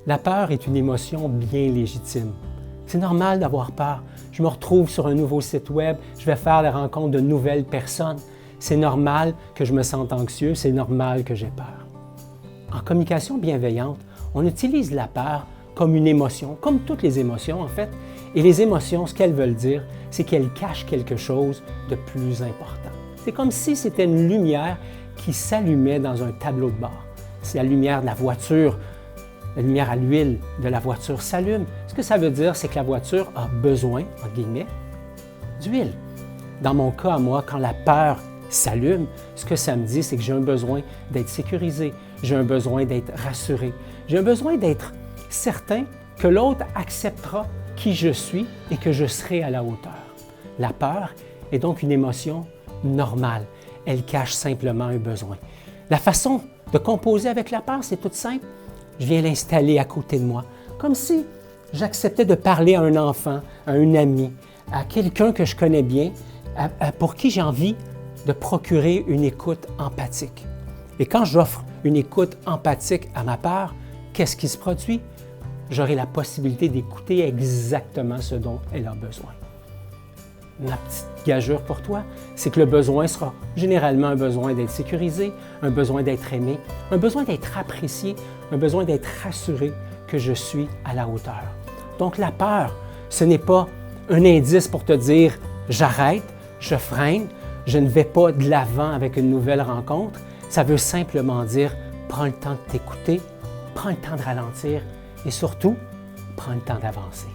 La peur est une émotion bien légitime. C'est normal d'avoir peur. Je me retrouve sur un nouveau site web, je vais faire la rencontre de nouvelles personnes. C'est normal que je me sente anxieux, c'est normal que j'ai peur. En communication bienveillante, on utilise la peur comme une émotion, comme toutes les émotions en fait. Et les émotions, ce qu'elles veulent dire, c'est qu'elles cachent quelque chose de plus important. C'est comme si c'était une lumière qui s'allumait dans un tableau de bord. C'est la lumière de la voiture, la lumière à l'huile de la voiture s'allume. Ce que ça veut dire, c'est que la voiture a besoin, entre guillemets, d'huile. Dans mon cas, à moi, quand la peur s'allume, ce que ça me dit, c'est que j'ai un besoin d'être sécurisé, j'ai un besoin d'être rassuré, j'ai un besoin d'être certain que l'autre acceptera qui je suis et que je serai à la hauteur. La peur est donc une émotion normale. Elle cache simplement un besoin. La façon de composer avec la peur, c'est toute simple. Je viens l'installer à côté de moi, comme si j'acceptais de parler à un enfant, à un ami, à quelqu'un que je connais bien, pour qui j'ai envie de procurer une écoute empathique. Et quand j'offre une écoute empathique à ma peur, qu'est-ce qui se produit? J'aurai la possibilité d'écouter exactement ce dont elle a besoin. Ma petite gageure pour toi, c'est que le besoin sera généralement un besoin d'être sécurisé, un besoin d'être aimé, un besoin d'être apprécié, un besoin d'être rassuré que je suis à la hauteur. Donc la peur, ce n'est pas un indice pour te dire « j'arrête, je freine, je ne vais pas de l'avant avec une nouvelle rencontre ». Ça veut simplement dire « prends le temps de t'écouter, prends le temps de ralentir et surtout, prends le temps d'avancer ».